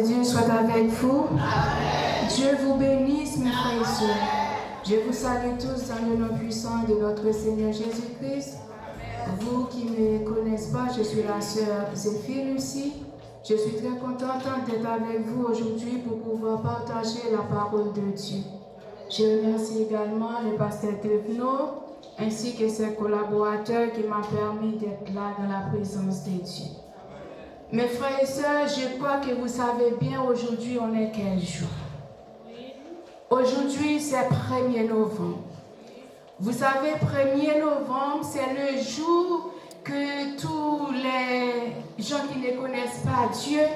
Dieu soit avec vous. Amen. Dieu vous bénisse, mes frères et sœurs. Je vous salue tous dans le nom puissant de notre Seigneur Jésus-Christ. Vous qui ne me connaissez pas, je suis la sœur Zéphine Lucie. Je suis très contente d'être avec vous aujourd'hui pour pouvoir partager la parole de Dieu. Je remercie également le pasteur Thévenot ainsi que ses collaborateurs qui m'ont permis d'être là dans la présence de Dieu. Mes frères et sœurs, je crois que vous savez bien, aujourd'hui on est quel jour? Aujourd'hui c'est 1er novembre. Vous savez, 1er novembre, c'est le jour que tous les gens qui ne connaissent pas Dieu,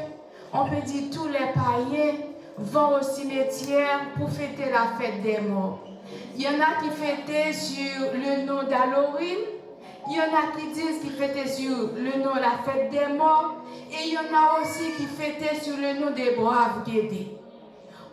on peut dire tous les païens, vont au cimetière pour fêter la fête des morts. Il y en a qui fêtaient sur le nom d'Halloween. Il y en a qui disent qu'ils fêtaient sur le nom de la fête des morts. Et il y en a aussi qui fêtaient sur le nom des braves guédés.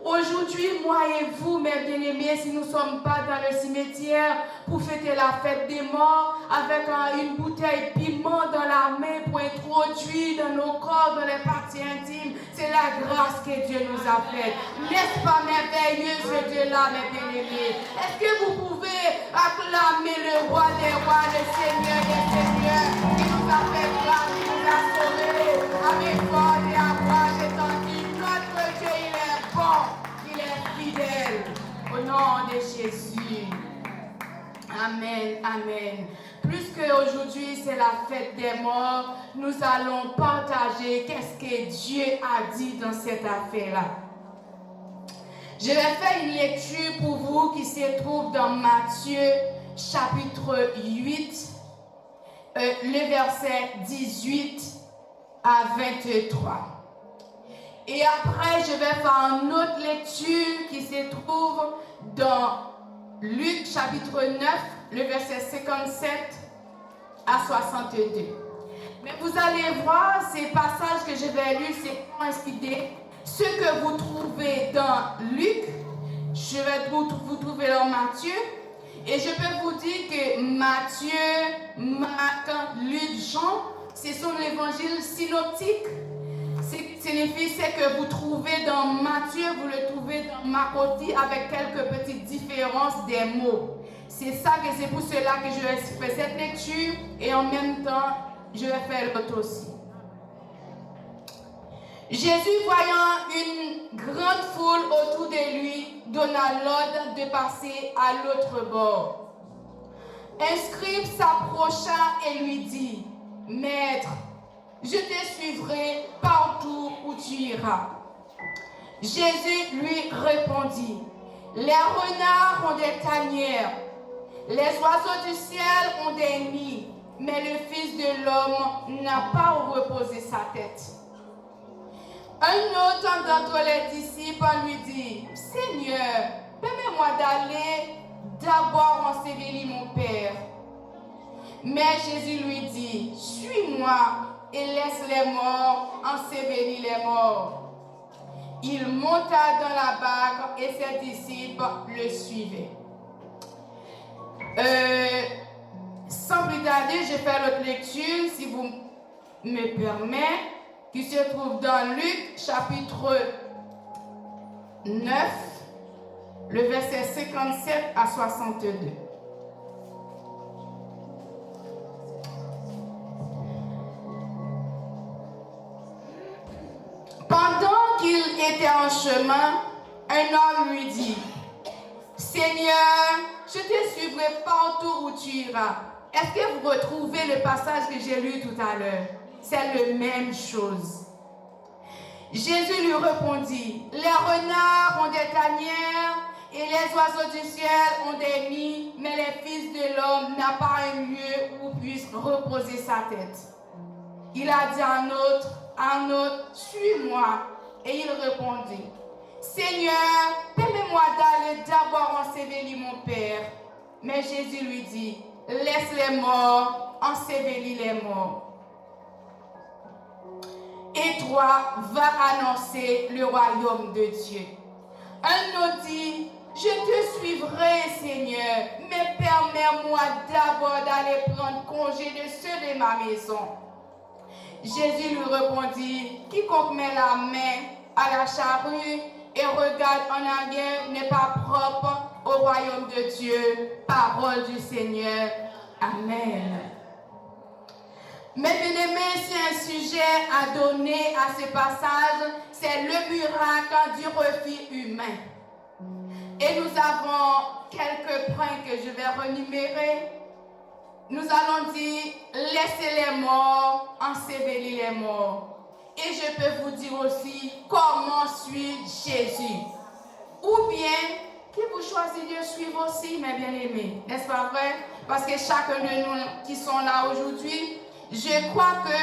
Aujourd'hui, moi et vous, mes bien-aimés, si nous ne sommes pas dans le cimetière pour fêter la fête des morts, avec une bouteille piment dans la main pour introduire dans nos corps, dans les parties intimes, c'est la grâce que Dieu nous a faite. N'est-ce pas merveilleux ce Dieu-là, mes bien-aimés? Est-ce que vous pouvez acclamer le roi des rois, le Seigneur des seigneurs, qui nous a fait grâce, qui nous a sauvés, avec force et à gloire étendue? Notre Dieu, il est bon. Il est fidèle au nom de Jésus. Amen, amen. Plus qu'aujourd'hui, c'est la fête des morts, nous allons partager qu'est-ce que Dieu a dit dans cette affaire-là. Je vais faire une lecture pour vous qui se trouve dans Matthieu chapitre 8, le verset 18 à 23. Et après, je vais faire une autre lecture qui se trouve dans Luc chapitre 9, le verset 57 à 62. Mais vous allez voir, ces passages que je vais lire, c'est coïncider. Ce que vous trouvez dans Luc, je vais vous trouver dans Matthieu. Et je peux vous dire que Matthieu, Marc, Luc, Jean, ce sont l'évangile synoptique. Signifie c'est que vous trouvez dans Matthieu, vous le trouvez dans Marc aussi avec quelques petites différences des mots. C'est pour cela que je vais faire cette lecture et en même temps, je vais faire l'autre aussi. Jésus, voyant une grande foule autour de lui, donna l'ordre de passer à l'autre bord. Un scribe s'approcha et lui dit, « Maître, je te suivrai partout où tu iras. » Jésus lui répondit, « Les renards ont des tanières, les oiseaux du ciel ont des nids, mais le Fils de l'homme n'a pas où reposer sa tête. » Un autre d'entre les disciples lui dit, « Seigneur, permets-moi d'aller d'abord ensevelir mon Père. » Mais Jésus lui dit, « Suis-moi et laisse les morts ensevelir les morts. » Il monta dans la barque et ses disciples le suivaient. Sans plus tarder, je fais l'autre lecture, si vous me permettez, qui se trouve dans Luc chapitre 9, le verset 57 à 62. Pendant qu'il était en chemin, un homme lui dit, « Seigneur, je te suivrai partout où tu iras. » Est-ce que vous retrouvez le passage que j'ai lu tout à l'heure? C'est la même chose. Jésus lui répondit, « Les renards ont des tanières et les oiseaux du ciel ont des nids, mais le Fils de l'homme n'a pas un lieu où puisse reposer sa tête. » Il a dit à un autre, « Suis-moi. » Et il répondit, « Seigneur, permets-moi d'aller d'abord ensevelir mon Père. » Mais Jésus lui dit, « Laisse les morts, ensevelir les morts. Et toi, va annoncer le royaume de Dieu. » Un autre dit, « Je te suivrai, Seigneur, mais permets-moi d'abord d'aller prendre congé de ceux de ma maison. » Jésus lui répondit, « Quiconque met la main à la charrue et regarde en arrière n'est pas propre au royaume de Dieu. Parole du Seigneur. Amen. Mes bien-aimés, c'est un sujet à donner à ce passage, c'est le miracle du refus humain. Et nous avons quelques points que je vais renumérer. Nous allons dire, laissez les morts, ensevelir les morts. Et je peux vous dire aussi, comment suivre Jésus. Ou bien, qui vous choisit de suivre aussi, mes bien-aimés. N'est-ce pas vrai? Parce que chacun de nous qui sont là aujourd'hui, je crois que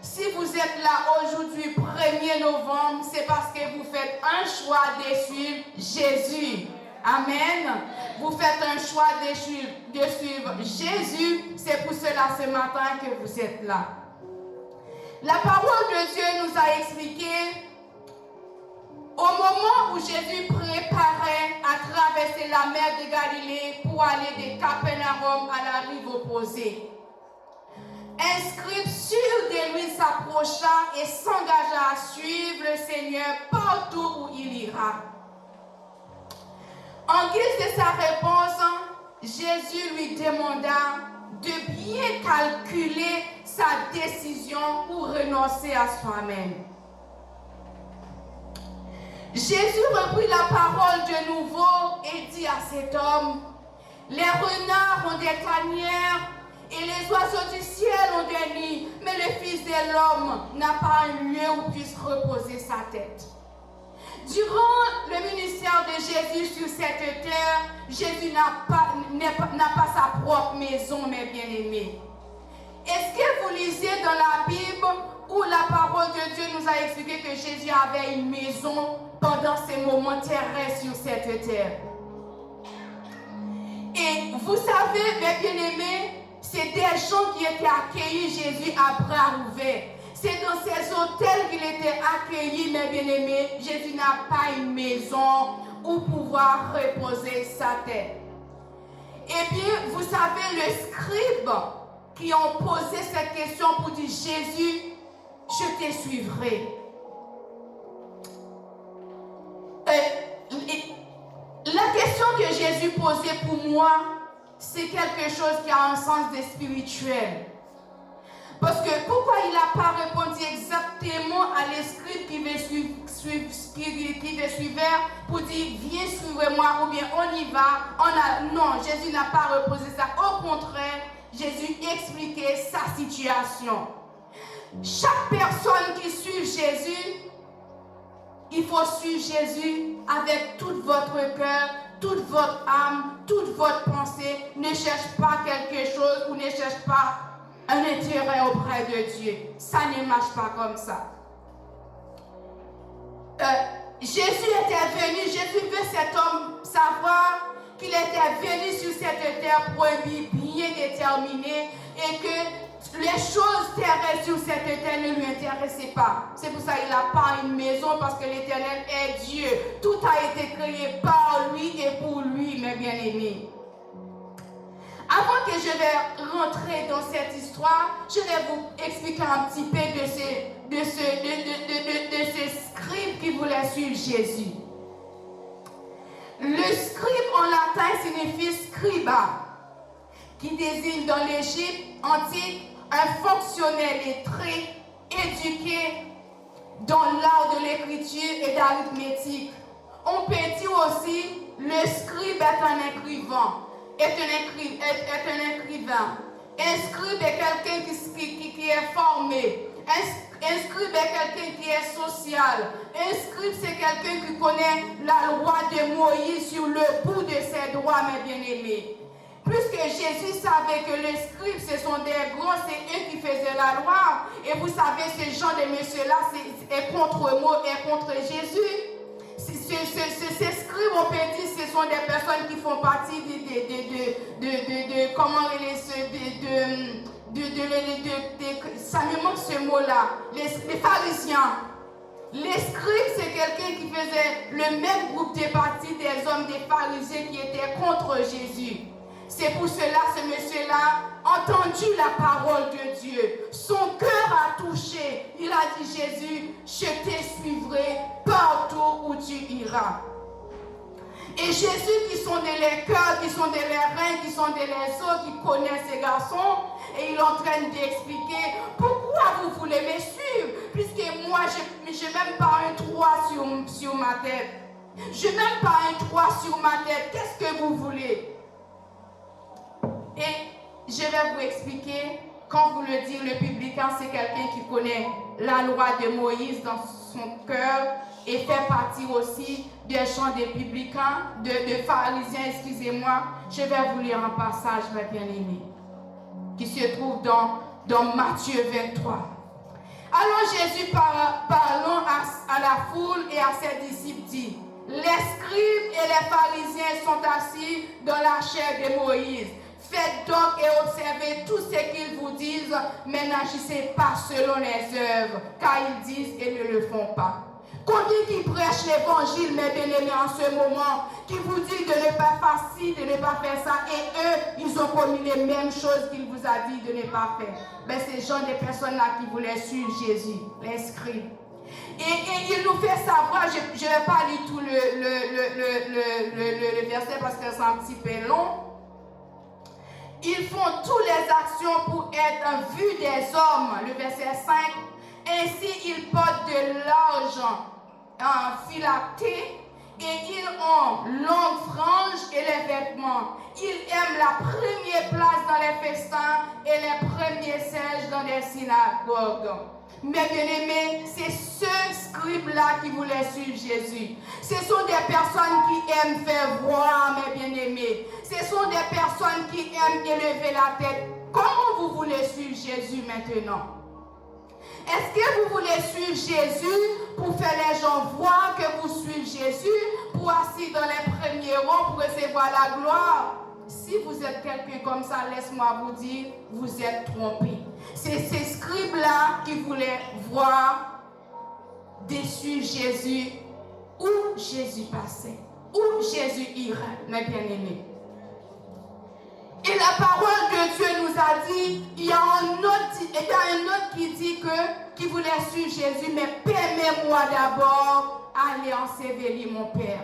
si vous êtes là aujourd'hui, 1er novembre, c'est parce que vous faites un choix de suivre Jésus. Amen. Vous faites un choix de suivre Jésus. C'est pour cela ce matin que vous êtes là. La parole de Dieu nous a expliqué au moment où Jésus préparait à traverser la mer de Galilée pour aller de Capernaum à la rive opposée. Un scribe sûr de lui s'approcha et s'engagea à suivre le Seigneur partout où il ira. En guise de sa réponse, Jésus lui demanda de bien calculer sa décision pour renoncer à soi-même. Jésus reprit la parole de nouveau et dit à cet homme, « Les renards ont des tanières et les oiseaux du ciel ont des nids, mais le Fils de l'homme n'a pas un lieu où puisse reposer sa tête. » Durant le ministère de Jésus sur cette terre, Jésus n'a pas sa propre maison, mes bien-aimés. Est-ce que vous lisez dans la Bible où la parole de Dieu nous a expliqué que Jésus avait une maison pendant ces moments terrestres sur cette terre? Et vous savez, mes bien-aimés, c'est des gens qui étaient accueillis Jésus à bras ouverts. C'est dans ces hôtels qu'il était accueilli, mes bien-aimés. Jésus n'a pas une maison où pouvoir reposer sa tête. Eh bien, vous savez, les scribes qui ont posé cette question pour dire, Jésus, je te suivrai. La question que Jésus posait pour moi, c'est quelque chose qui a un sens de spirituel. Parce que pourquoi il n'a pas répondu exactement à l'escribe qui le suivait pour dire viens suivre-moi ou bien on y va. Non, Jésus n'a pas reposé ça. Au contraire, Jésus expliquait sa situation. Chaque personne qui suit Jésus, il faut suivre Jésus avec tout votre cœur, toute votre âme, toute votre pensée. Ne cherche pas quelque chose ou ne cherche pas un intérêt auprès de Dieu. Ça ne marche pas comme ça. Jésus était venu, Jésus veut cet homme savoir qu'il était venu sur cette terre pour un but bien déterminé et que les choses terrestres sur cette terre ne lui intéressaient pas. C'est pour ça qu'il n'a pas une maison parce que l'Éternel est Dieu. Tout a été créé par lui et pour lui, mes bien-aimés. Avant que je vais rentrer dans cette histoire, je vais vous expliquer un petit peu de ce scribe qui voulait suivre Jésus. Le scribe en latin signifie scriba, qui désigne dans l'Égypte antique un fonctionnaire lettré, éduqué dans l'art de l'écriture et d'arithmétique. On peut dire aussi le scribe est un écrivain. Un scribe est quelqu'un qui est formé. Un scribe est quelqu'un qui est social. Un scribe, c'est quelqu'un qui connaît la loi de Moïse sur le bout de ses doigts, mes bien-aimés. Puisque Jésus savait que les scribes, ce sont des grands, c'est eux qui faisaient la loi. Et vous savez, ce genre de monsieur-là est contre moi et contre Jésus. Ces scribes, on peut dire, ce sont des personnes qui font partie ça me manque ce mot-là, les pharisiens. Les scribes, c'est quelqu'un qui faisait le même groupe de partie des hommes des pharisiens qui étaient contre Jésus. C'est pour cela, ce monsieur-là a entendu la parole de Dieu. Son cœur a touché. Il a dit, Jésus, je te suivrai dira. Et Jésus qui sonde les cœurs, qui sonde les reins, qui sonde les os, qui connaît ces garçons, et il est en train d'expliquer pourquoi vous voulez me suivre, puisque moi je n'ai même pas un toit sur ma tête. Je n'ai même pas un toit sur ma tête. Qu'est-ce que vous voulez? Et je vais vous expliquer, quand vous le dites, le publicain, c'est quelqu'un qui connaît la loi de Moïse dans son cœur et fait partie aussi des chants des publicains, de pharisiens, excusez-moi. Je vais vous lire un passage, mes bien-aimés, qui se trouve dans Matthieu 23. Alors Jésus, parlant à la foule et à ses disciples, dit: les scribes et les pharisiens sont assis dans la chair de Moïse. Faites donc et observez tout ce qu'ils vous disent, mais n'agissez pas selon les œuvres, car ils disent et ne le font pas. Combien qui prêchent l'évangile, mes bien-aimés, en ce moment, qui vous dit de ne pas faire ci, de ne pas faire ça, et eux, ils ont commis les mêmes choses qu'il vous a dit de ne pas faire. Ben, ces gens, des personnes-là qui voulaient suivre Jésus, les scribes. Et il nous fait savoir, je ne vais pas lire tout le verset parce que c'est un petit peu long. Ils font toutes les actions pour être vus des hommes. Le verset 5. Ainsi, ils portent de l'argent filaté et ils ont longues franges et les vêtements. Ils aiment la première place dans les festins et les premiers sièges dans les synagogues. Mes bien-aimés, c'est ce scribe-là qui voulait suivre Jésus. Ce sont des personnes qui aiment faire voir, mes bien-aimés. Ce sont des personnes qui aiment élever la tête. Comment vous voulez suivre Jésus maintenant? Est-ce que vous voulez suivre Jésus pour faire les gens voir que vous suivez Jésus, pour assis dans les premiers rangs, pour recevoir la gloire? Si vous êtes quelqu'un comme ça, laisse-moi vous dire, vous êtes trompé. C'est ces scribes-là qui voulaient voir suivre Jésus où Jésus passait, où Jésus irait, mes bien-aimés. Et la parole de Dieu nous a dit, il y a un autre qui dit qui voulait suivre Jésus, mais permets-moi d'abord aller ensevelir mon Père.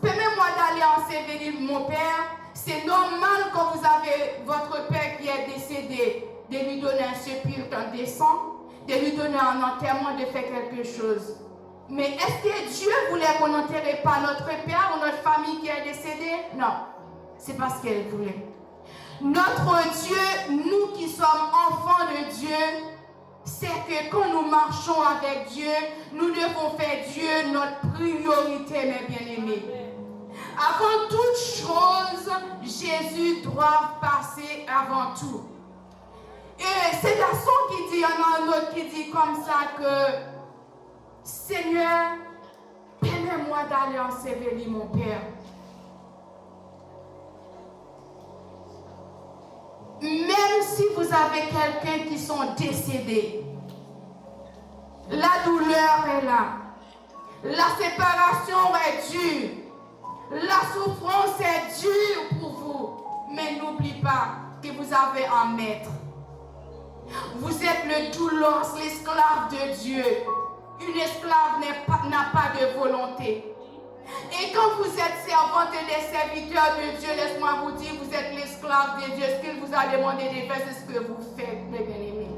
Permets-moi d'aller ensevelir mon Père. C'est normal quand vous avez votre Père qui est décédé, de lui donner un sépulcre décent, de lui donner un enterrement, de faire quelque chose. Mais est-ce que Dieu voulait qu'on n'enterre pas notre Père ou notre famille qui est décédée? Non. C'est parce qu'elle voulait. Notre Dieu, nous qui sommes enfants de Dieu, c'est que quand nous marchons avec Dieu, nous devons faire Dieu notre priorité, mes bien-aimés. Avant toute chose, Jésus doit passer avant tout. Et c'est garçon qui dit, il y en a un autre qui dit comme ça que Seigneur, permets-moi d'aller ensevelir mon Père. Même si vous avez quelqu'un qui sont décédés, la douleur est là, la séparation est dure, la souffrance est dure pour vous, mais n'oubliez pas que vous avez un maître. Vous êtes le doulos, l'esclave de Dieu. Une esclave n'a pas de volonté. Et quand vous êtes servante et des serviteurs de Dieu, laisse-moi vous dire, vous êtes l'esclave de Dieu. Ce qu'il vous a demandé de faire, c'est ce que vous faites, mes bien-aimés.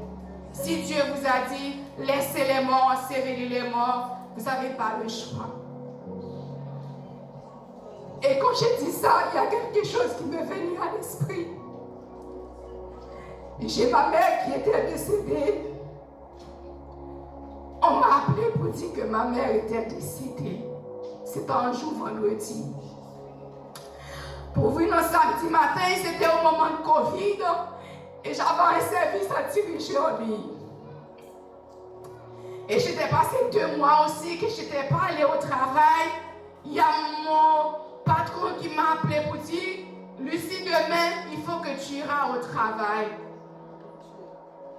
Si Dieu vous a dit, laissez les morts, ensevelir les morts, vous n'avez pas le choix. Et quand j'ai dit ça, il y a quelque chose qui m'est venu à l'esprit. J'ai ma mère qui était décédée. On m'a appelé pour dire que ma mère était décédée. C'était un jour vendredi. Pour venir un samedi matin, c'était au moment de Covid. Et j'avais un service à diriger en lui. Et j'étais passé 2 mois aussi que je n'étais pas allée au travail. Il y a mon patron qui m'a appelé pour dire, Lucie, demain, il faut que tu iras au travail.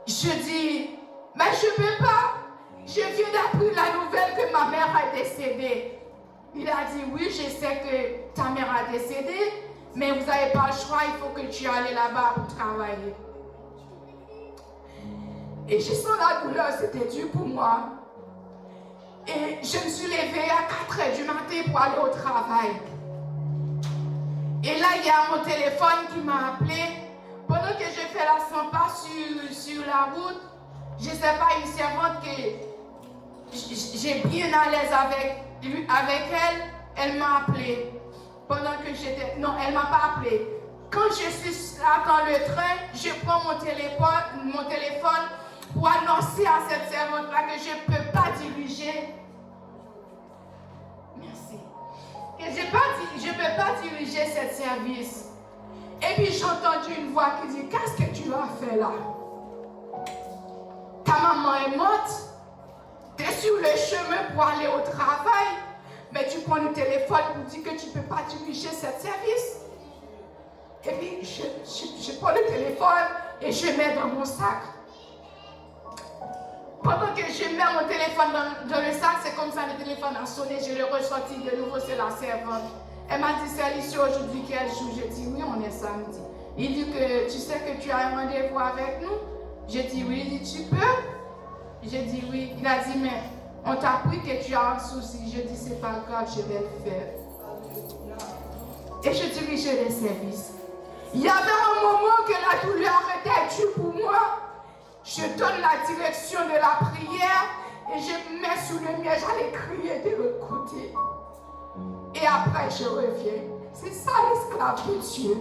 Je dis, mais je ne peux pas. Je viens d'apprendre la nouvelle que ma mère a décédé. Il a dit, oui, je sais que ta mère a décédé, mais vous n'avez pas le choix, il faut que tu ailles là-bas pour travailler. Et je sens la douleur, c'était dur pour moi. Et Et je me suis levée à 4 heures du matin pour aller au travail. Et là, il y a mon téléphone qui m'a appelé. Pendant que je fais la 100 pas sur la route, je ne sais pas, une servante que j'ai bien à l'aise avec elle, elle m'a appelé. Pendant que j'étais... Non, elle ne m'a pas appelé. Quand je suis là dans le train, je prends mon téléphone pour annoncer à cette servante-là que je ne peux pas diriger. Merci. Que je ne peux pas diriger ce service. Et puis j'ai entendu une voix qui dit, qu'est-ce que tu as fait là? Ta maman est morte. Tu es sur le chemin pour aller au travail. Mais tu prends le téléphone pour dire que tu ne peux pas diriger ce service. Et puis je prends le téléphone et je mets dans mon sac. Pendant que je mets mon téléphone dans le sac, c'est comme ça, le téléphone a sonné, je l'ai ressorti de nouveau, c'est la servante. Elle m'a dit, c'est Alicia aujourd'hui quel jour? J'ai dit, oui, on est samedi. Il dit que tu sais que tu as un rendez-vous avec nous? J'ai dit, oui. Il dit, tu peux? J'ai dit, oui. Il a dit, mais on t'a appris que tu as un souci. Je dis, c'est pas grave, je vais le faire. Et je dirigeais les services. Il y avait un moment que la douleur était due pour moi. Je donne la direction de la prière et je me mets sous le mien. J'allais crier de l'autre côté. Et après, je reviens. C'est ça l'esclave de Dieu.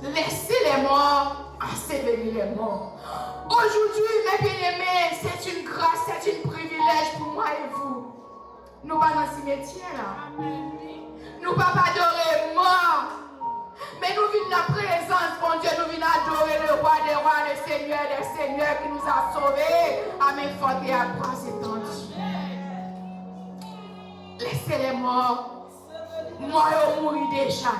Laissez les morts ensevelir les morts. Aujourd'hui, mes bien-aimés, c'est une grâce, c'est un privilège pour moi et vous. Nous pas dans le cimetière là. Nous pas adorer mort. Mais nous venons dans la présence, mon Dieu, nous venons adorer le roi des rois, le Seigneur des seigneurs qui nous a sauvés à main forte et à bras étendus. Laissez les morts. Moi, je mourir déjà.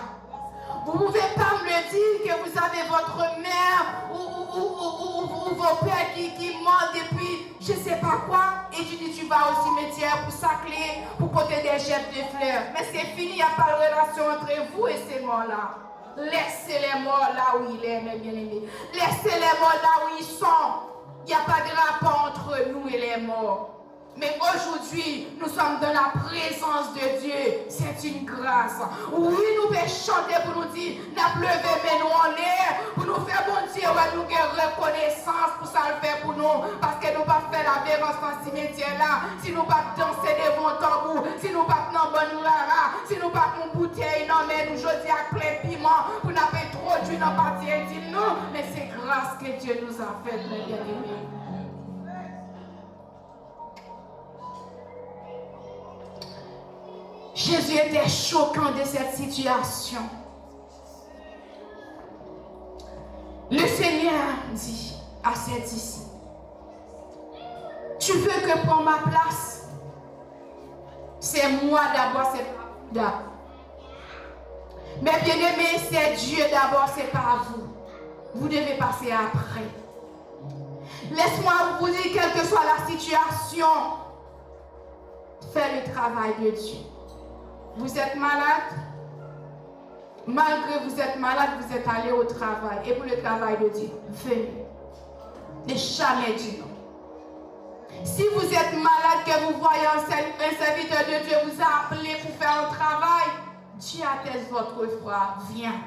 Vous ne pouvez pas me dire que vous avez votre mère ou vos pères qui mentent depuis je ne sais pas quoi. Et tu dis tu vas au cimetière pour sacler, pour porter des jettes de fleurs. Mais c'est fini, il n'y a pas de relation entre vous et ces morts-là. Laissez les morts là où il est, mes bien-aimés. Laissez les morts là où ils sont. Il n'y a pas de rapport entre nous et les morts. Mais aujourd'hui, nous sommes dans la présence de Dieu. C'est une grâce. Oui, nous pouvons chanter pour nous dire, n'a pleuvé, mais nous en est. Pour nous faire bon Dieu, nous avons reconnaissance pour ça le faire pour nous. Parce que nous ne pas faire la vérance dans ce cimetière là. Si nous ne pas danser des bons tambours. Si nous ne pas dans bonne rara. Si nous ne pas une bouteille, non, mais nous jeudi à plein piment. Pour nous pas trop d'huile dans la partie intime, non. Mais c'est grâce que Dieu nous a fait, mes bien-aimés. Jésus était choquant de cette situation. Le Seigneur dit à ses disciples, tu veux que prenne ma place? C'est moi d'abord, c'est pas vous d'abord. Mais bien aimé, c'est Dieu d'abord, c'est pas vous. Vous devez passer après. Laisse-moi vous dire, quelle que soit la situation, fais le travail de Dieu. Vous êtes malade, malgré vous êtes malade, vous êtes allé au travail. Et pour le travail de Dieu, venez. Ne jamais dire non. Si vous êtes malade, que vous voyez un serviteur de Dieu vous a appelé pour faire un travail, Dieu atteste votre foi. Viens.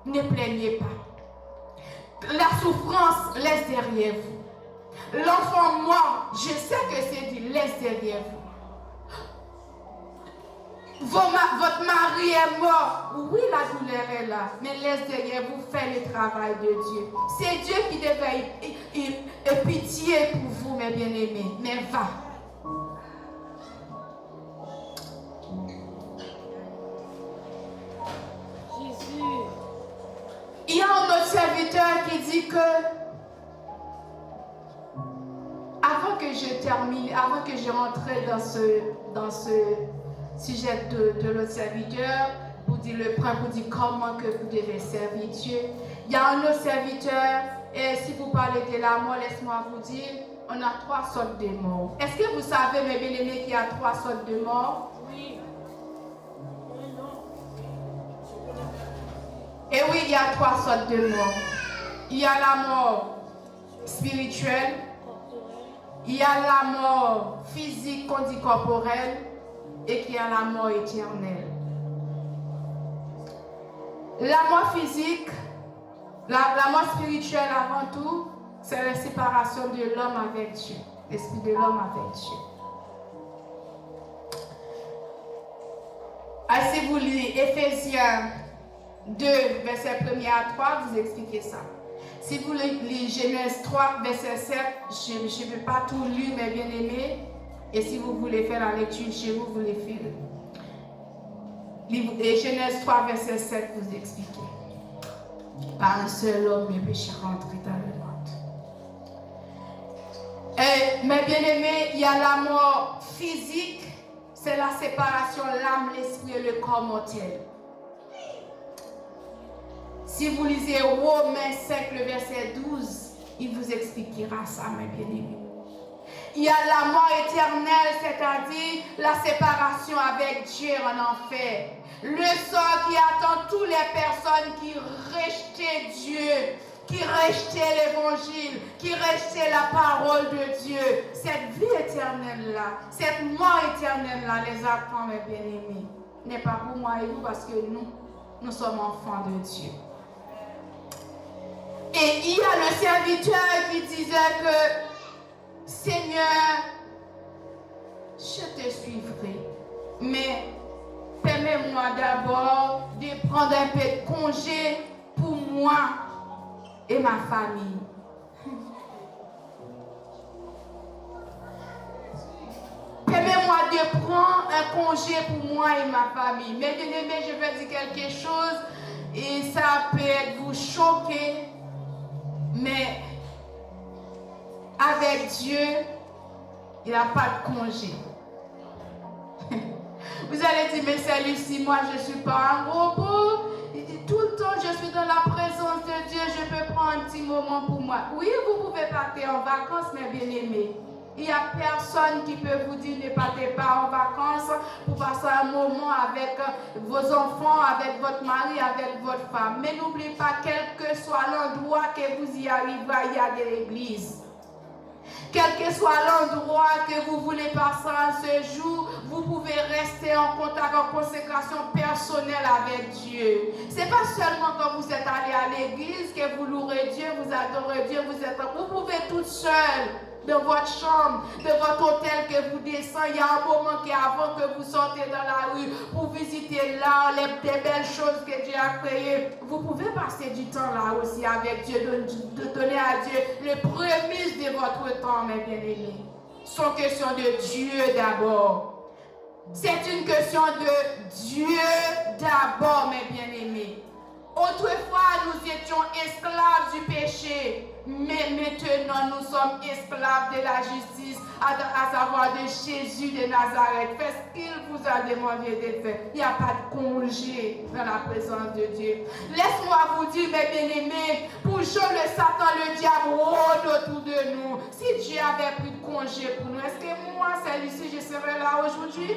Ne plaignez pas. La souffrance, laisse derrière vous. L'enfant mort, je sais que c'est dit, laisse derrière vous. Votre mari est mort. Oui, la douleur est là. Mais laisse derrière vous faire le travail de Dieu. C'est Dieu qui devait être pitié pour vous, mes bien-aimés. Mais va. Jésus. Il y a un autre serviteur qui dit que avant que je termine, avant que je rentre dans ce sujet de l'autre serviteur, pour dire le point, pour dire comment que vous devez servir Dieu. Il y a un autre serviteur, et si vous parlez de la mort, laisse-moi vous dire, on a 3 sortes de morts. Est-ce que vous savez, mes bien-aimés, qu'il y a 3 sortes de morts? Oui. Et oui, il y a 3 sortes de morts. Il y a la mort spirituelle, il Il y a la mort physique qu'on dit corporelle et qu'il y a la mort éternelle. La mort physique, la mort spirituelle avant tout, c'est la séparation de l'homme avec Dieu, l'esprit de l'homme avec Dieu. Si vous lisez Éphésiens 2, verset 1 à 3, vous expliquez ça. Si vous lisez Genèse 3, verset 7, je ne vais pas tout lire, mes bien-aimés. Et si vous voulez faire la lecture chez vous, vous les faites. Et Genèse 3, verset 7, vous expliquez. Par un seul homme, le péché rentré dans le monde. Et, mes bien-aimés, il y a la mort physique, c'est la séparation, l'âme, l'esprit et le corps mortel. Si vous lisez Romains 5, le verset 12, il vous expliquera ça, mes bien-aimés. Il y a la mort éternelle, c'est-à-dire la séparation avec Dieu en enfer. Le sort qui attend toutes les personnes qui rejetaient Dieu, qui rejetaient l'évangile, qui rejetaient la parole de Dieu. Cette vie éternelle-là, cette mort éternelle-là les attend, mes bien-aimés. N'est pas pour moi et vous parce que nous sommes enfants de Dieu. Et il y a le serviteur qui disait que Seigneur, je te suivrai, mais permets-moi d'abord de prendre un peu de congé pour moi et ma famille. Permets-moi de prendre un congé pour moi et ma famille. Mais bien aimé, je vais dire quelque chose et ça peut vous choquer, mais avec Dieu, il n'y a pas de congé. Vous allez dire, mais c'est Lucie, moi je ne suis pas un robot. Il dit, tout le temps je suis dans la présence de Dieu, je peux prendre un petit moment pour moi. Oui, vous pouvez partir en vacances, mes bien-aimés. Il n'y a personne qui peut vous dire ne partez pas en vacances pour passer un moment avec vos enfants, avec votre mari, avec votre femme. Mais n'oubliez pas, quel que soit l'endroit que vous y arriverez, il y a de l'église. Quel que soit l'endroit que vous voulez passer en ce jour, vous pouvez rester en contact, en consécration personnelle avec Dieu. Ce n'est pas seulement quand vous êtes allé à l'église que vous louerez Dieu, vous adorez Dieu, vous pouvez tout seul, de votre chambre, de votre hôtel que vous descendez. Il y a un moment qu'avant que vous sortez dans la rue pour visiter là des belles choses que Dieu a créées. Vous pouvez passer du temps là aussi avec Dieu, de donner à Dieu les prémices de votre temps, mes bien-aimés. C'est une question de Dieu d'abord. C'est une question de Dieu d'abord, mes bien-aimés. Autrefois, nous étions esclaves du péché, mais maintenant nous sommes esclaves de la justice, à savoir de Jésus de Nazareth. Faites ce qu'il vous a demandé de faire. Il n'y a pas de congé dans la présence de Dieu. Laisse-moi vous dire, mes bien-aimés, pour Job, le Satan, le diable rôde autour de nous. Si Dieu avait pris de congé pour nous, est-ce que moi, celle-ci, je serais là aujourd'hui?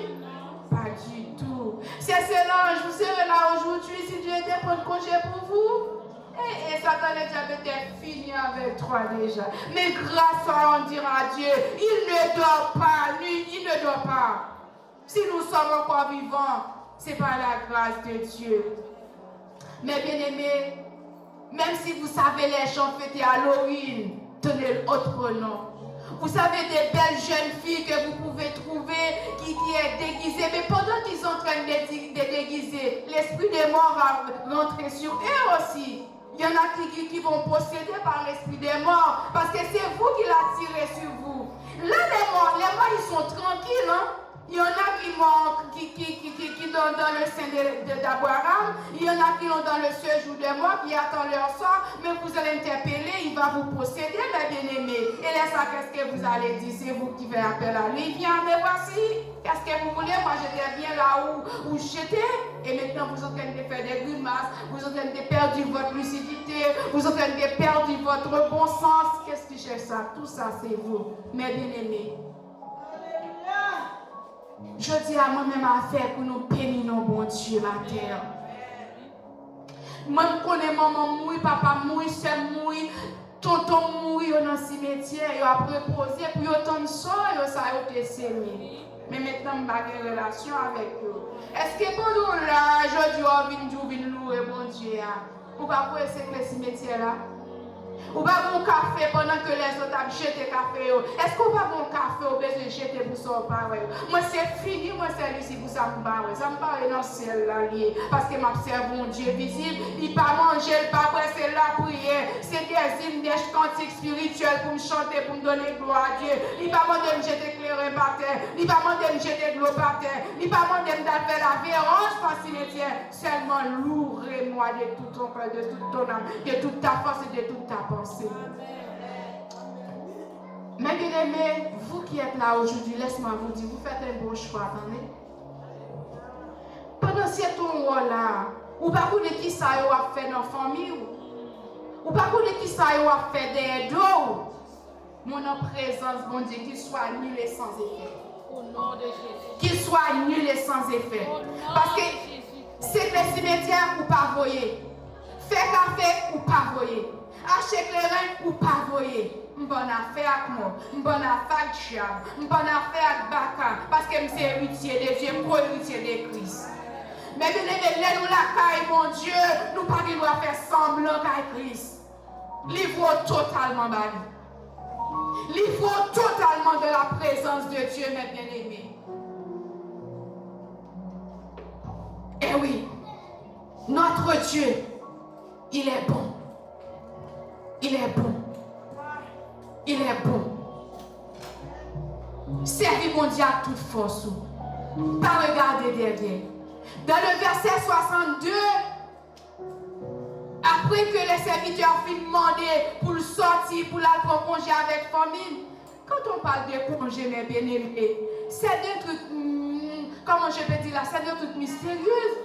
Pas du tout. C'est cela, je vous serais là aujourd'hui si Dieu était prendre congé pour vous. Et Satan le diable était fini avec toi déjà. Mais grâce à on dira à Dieu, il ne dort pas, lui, il ne dort pas. Si nous sommes encore vivants, c'est par la grâce de Dieu. Mais bien aimés, même si vous savez les gens fêtés Halloween, tenez l'autre nom. Vous savez des belles jeunes filles que vous pouvez trouver qui est déguisée, mais pendant qu'ils sont en train de déguiser, l'esprit des morts va rentrer sur eux aussi. Il y en a qui vont posséder par l'esprit des morts parce que c'est vous qui l'attirez sur vous. Là, les morts, ils sont tranquilles, hein? Il y en a qui sont dans le sein d'Abraham, il y en a qui sont dans le séjour des morts, qui attendent leur sort, mais vous allez interpeller, il va vous posséder, mes bien-aimés. Et là, ça, qu'est-ce que vous allez dire? C'est vous qui faites appel à lui. Viens, me voici. Qu'est-ce que vous voulez? Moi, j'étais bien là où j'étais. Et maintenant, vous êtes en train de faire des grimaces, vous êtes en train de perdre votre lucidité, vous êtes en train de perdre votre bon sens. Qu'est-ce qui cherche ça? Tout ça, c'est vous, mes bien-aimés. Je dis à moi-même à faire pour nous bénir nos bon Dieu la terre. Moi, je connais maman mouille, papa mouille, soeur mouille. tonton mourir dans le cimetière, il a reposé pour autant ça, ça a été sémé. Mais maintenant, je n'ai pas de relation avec eux. Est-ce que pour nous, là, je viens louer mon Dieu, ou pas pour essayer le cimetière là? Ou pas bon café pendant que les autres ont jeté café? Est-ce qu'on va bon café ou besoin de jeter pour ça? Moi, c'est fini, moi, c'est ici pour ça me parle. Ça me parle dans le ciel là, parce que m'observe mon Dieu visible. Il pas manger, il pas c'est la prière. C'est des hymnes, des cantiques spirituels pour me chanter, pour me donner gloire à Dieu. Il pas demander de jeter éclairé par terre. Il pas demander de jeter de l'eau par terre. Il pas demander de faire la vérance par cimetière. Seulement louer-moi de tout ton cœur, de toute ton âme, de toute ta force et de toute ta pensée. Mais bien aimé, vous qui êtes là aujourd'hui, laisse-moi vous dire, vous faites un bon choix, attendez. Pendant ce temps-là, ou pas de qui ça a fait dans la famille, ou pas de qui ça a fait des dos, mon présence, mon Dieu, qu'il soit nul et sans effet. Au nom de Jésus. Qu'il soit nul et sans effet. Parce que c'est le cimetière ou pas voyer. Fait café ou pas voyer. Acheter clairin ou pas voyer. Une bonne affaire avec moi, une bonne affaire avec Chab, une bonne affaire avec Baka, parce que je suis héritier de Dieu, je suis héritier de Christ. Mais bien aimé, nous la caille, mon Dieu, nous pas qu'il doit faire semblant qu'avec Christ. Il faut totalement bali. Il faut totalement de la présence de Dieu, mes bien-aimés. Eh oui, notre Dieu, il est bon. Il est bon. Il est bon. Servez mon Dieu à toute force. Pas regarder derrière. Dans le verset 62, après que les serviteurs finissent demander pour le sortir, pour la prendre congé avec famille, quand on parle de congé, mes bien-aimés, c'est des trucs, comment je peux dire là, c'est des trucs mystérieux.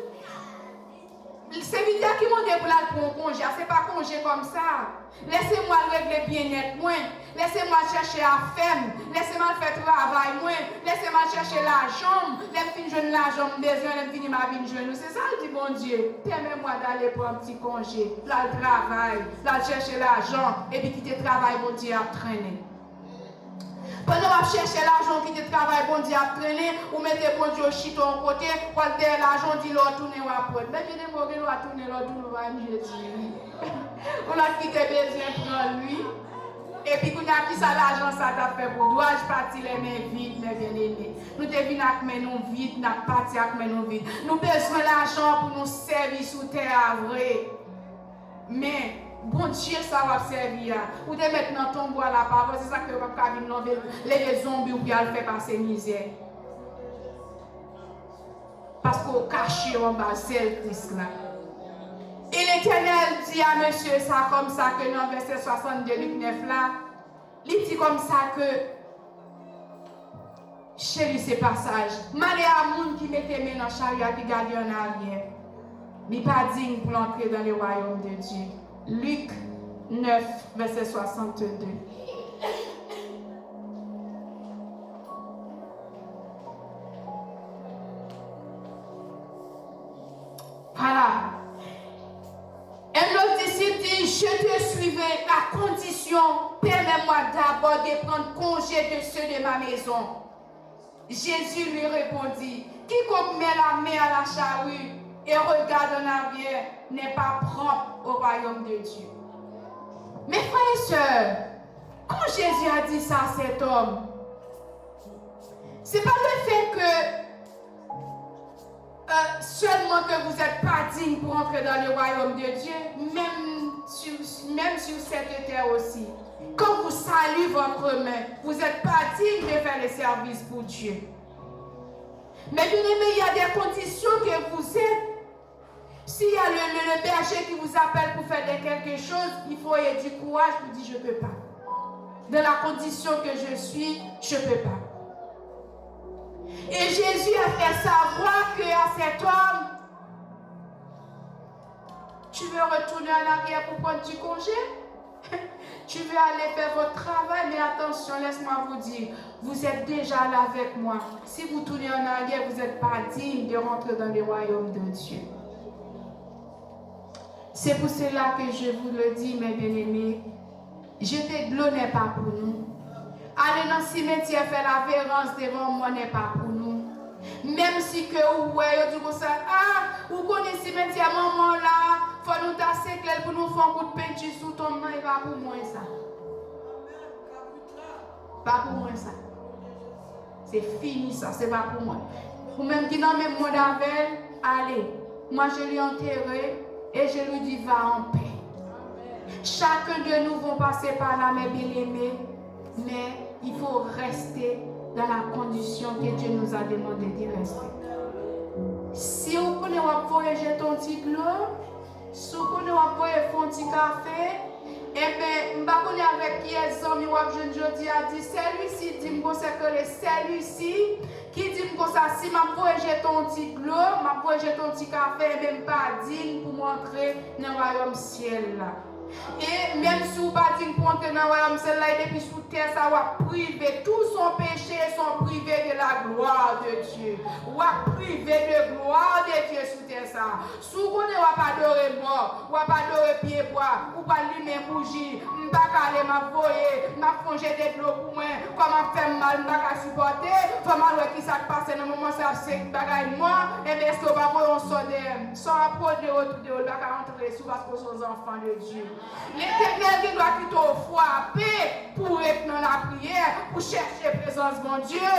Les serviteurs qui m'ont dit pour la prendre congé, ce n'est pas congé comme ça. Laissez-moi régler bien-être moins. Laissez-moi chercher à faire. Laissez-moi faire travail moins. Laissez-moi chercher l'argent. Laissez-moi jeune l'argent, besoin de finir ma vie jeune. C'est ça le dit bon Dieu. Permets-moi d'aller pour un petit congé. Là, le travail. Là, chercher l'argent. Et puis quitter le travail, bon Dieu, à traîner. Pendant que je cherche l'argent qui te travaille, bon Dieu, à traîner, ou mettez bon Dieu au chito en côté, ou à faire l'argent, dit l'autre tourner ou à prendre. Mais bien, moi, on va tourner l'autre, nous va mieux dire. On a quitté besoin pour lui. Et puis, quand on a qui ça l'argent, ça t'a fait pour dois-je partir les mains vides, mes bien-aimés. Nous devons venir avec mes mains vides, nous partir avec mes mains vides. Nous avons besoin d'argent pour nous servir sous terre, vrai. Mais, bon Dieu, ça va servir. Ou de mettre dans ton bois la parole, c'est ça que vous avez les zombies ou bien le faire passer misère. Parce qu'on cache en bas, c'est le Christ là. Et l'Éternel dit à monsieur ça comme ça, que dans verset 62, 9 là, il dit comme ça que, chérie, ce passage, malheur à moun qui mettait mes dans le chariot qui garde en arrière, n'est pas digne pour entrer dans le royaume de Dieu. Luc 9, verset 62. Voilà. Un autre disciple dit, je te suivrai à condition, permets-moi d'abord de prendre congé de ceux de ma maison. Jésus lui répondit, quiconque met la main à la charrue et regarde en arrière n'est pas propre au royaume de Dieu. Mes frères et sœurs, quand Jésus a dit ça à cet homme, ce n'est pas le fait que seulement que vous n'êtes pas digne pour entrer dans le royaume de Dieu, même sur cette terre aussi. Quand vous saluez votre main, vous n'êtes pas digne de faire le service pour Dieu. Mais bien aimé, il y a des conditions que vous êtes. S'il y a le berger qui vous appelle pour faire quelque chose, il faut avoir du courage pour dire je ne peux pas. Dans la condition que je suis, je ne peux pas. Et Jésus a fait savoir qu'à cet homme, tu veux retourner en arrière pour prendre du congé? Tu veux aller faire votre travail, mais attention, laisse-moi vous dire, vous êtes déjà là avec moi. Si vous tournez en arrière, vous n'êtes pas digne de rentrer dans le royaume de Dieu. C'est pour cela que je vous le dis, mes bien-aimés, Jeter de l'eau n'est pas pour nous. Aller dans le cimetière faire la vérance devant moi n'est pas pour nous. Même si que ouais, du coup ça, vous connaissez le cimetière maman là, faut nous tasser clair pour nous faire un coup de peinture sous ton main, et pas pour moi ça. Pas pour moi ça. C'est fini ça, c'est pas pour moi. Ou même qui dans même moi d'avec, allez, moi je l'ai enterré et je lui dis va en paix. Chacun de nous va passer par là, mes bien-aimés, mais il faut rester dans la condition que Dieu nous a demandé d'y rester. Si vous connaissez voyager ton petit de l'eau, si vous connaissez voyager un petit café, eh bien, je ne sais pas avec qui est amis ou jeudi a dit, celui-ci dit que c'est celui-ci qui dit que si je voyage ton petit de l'eau, je voyage ton petit café, même pas digne pour m'entrer dans le royaume ciel. Et même si vous ne pas digne pour entrer dans le royaume ciel, depuis sous terre, ça va priver tout son péché, sont privés de la gloire de Dieu. Ou va priver de gloire de Dieu sous terre. Ça. Si vous ne pas adorer mort, ou pas adorer pied bois, ou pas allumer bougie, je ne vais pas aller m'avoyer, je vais fonger de l'eau pour moi, comme je fais mal, je ne vais pas supporter, je vais mal qui ça passe dans le moment où c'est bagaille moi, et bien est-ce que vous ne pouvez pas sortir, sans approche de retour de l'eau, je vais entrer sous parce que nous sommes enfants de Dieu. L'Éternel qui doit plutôt frapper pour être dans la prière, pour chercher la présence de mon Dieu.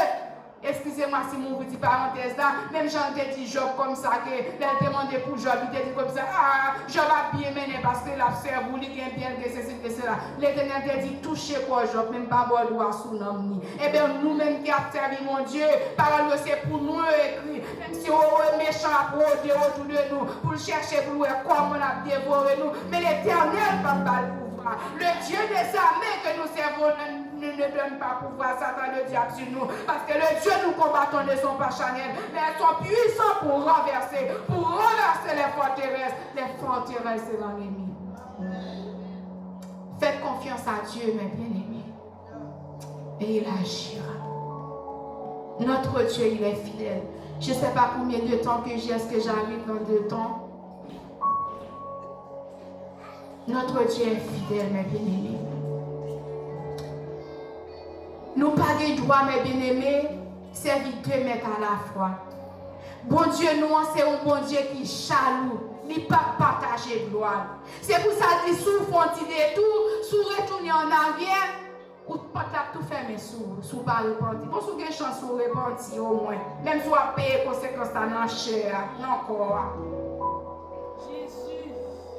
Excusez-moi si mon petit parenthèse là, même j'en ai dit Job comme ça, que elle demandé pour Job, il dit comme ça, Job a bien mené parce que la cerveau, il vient bien de ceci, de cela. L'Éternel te dit, touchez quoi Job, même pas bon doigt sous l'homme. Eh bien, nous-mêmes qui avons servi mon Dieu, parole c'est pour nous écrit, même si on est méchant à produire autour de nous, pour chercher pour voir comment on a dévoré nous, mais l'Éternel va pas le pouvoir. Le Dieu des armées que nous servons ne donne pas pouvoir Satan le diable sur nous, parce que le Dieu nous combattons ne sont pas charnels, mais elles sont puissants pour renverser les forteresses de l'ennemi. Faites confiance à Dieu, mes bien-aimés, et il agira. Notre Dieu, il est fidèle. Je ne sais pas combien de temps que j'ai, est-ce que j'arrive dans 2 temps. Notre Dieu est fidèle, mes bien-aimés. Nous pas de droit, mes bien-aimés, servir 2 maîtres à la fois. Bon Dieu, nous, c'est un bon Dieu qui jaloux. Il ne peut pas partager gloire. C'est pour ça qu'il souffre, on dit tout, sous retourner en arrière, ou pas tout fermer sous pas repentir. Bon, sous des chances, sous repentir au moins. Même si on a payé conséquences dans la chair, non encore.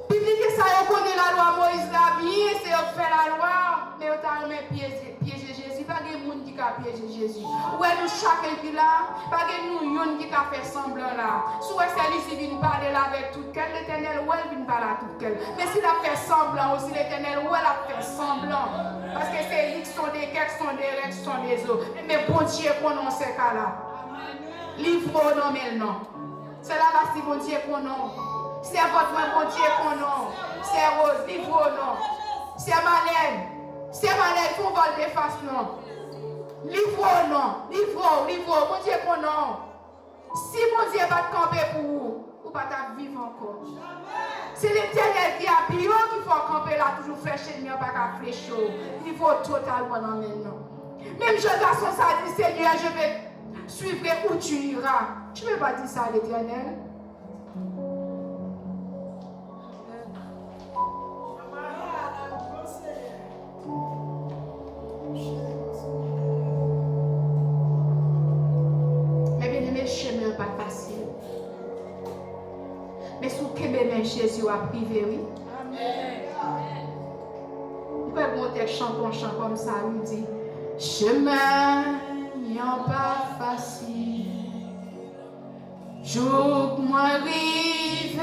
Puis que ça, on connaît la loi Moïse là bien, c'est on fait la loi, mais on t'a remis piéger Jésus. Pas de monde qui a piégé Jésus. Ouais, nous chacun qui là, pas de nous yon qui a fait semblant là. Soit celui-ci vient parler là avec tout quel, l'Éternel, ouais, vient parler à tout quel. Mais s'il a fait semblant aussi, l'Éternel, ouais, il a fait semblant. Parce que c'est lui qui sont des quelques, sont des règles, sont des eaux. Mais bon Dieu, qu'on en ces cas-là. Livre non, mais non. C'est là-bas si bon Dieu qu'on en. C'est votre bon Dieu qu'on a. C'est Rose, livre non. C'est Malène. C'est Malène pour vol de face non. Livre non. Livre. Bon Dieu qu'on a. Si mon Dieu va te camper pour vous, vous ne pouvez pas vivre encore. C'est l'Éternel qui a pris, qu'il faut camper là, toujours fraîcher, mais pas qu'à fraîcher. Il faut totalement maintenant. Même je garçon, ça dit Seigneur, je vais suivre où tu iras. Tu ne veux pas dire ça à l'Éternel? Pas facile. Mais si vous avez Jésus à privé, oui. Amen. Vous pouvez monter un chant comme ça, vous dit chemin n'est pas facile. Jour moi arrivé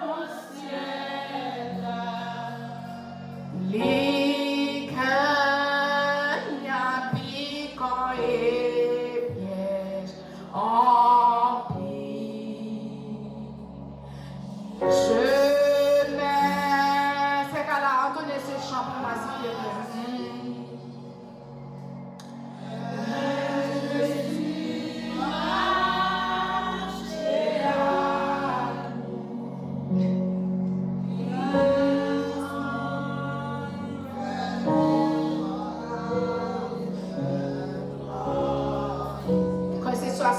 au ciel. Les cagnes piquants et pièges emplis. Chemin, c'est qu'à la entendez ce chant pour moi s'il te plaît. Je suis marché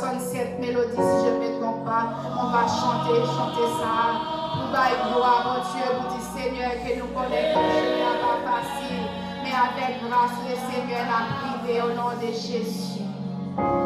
67 mélodies, si je ne me trompe pas. On va chanter ça. Nous allons gloire, mon Dieu, vous dites Seigneur, que nous connaissons que le chemin n'est pas facile. Mais avec grâce, le Seigneur l'a privé au nom de Jésus.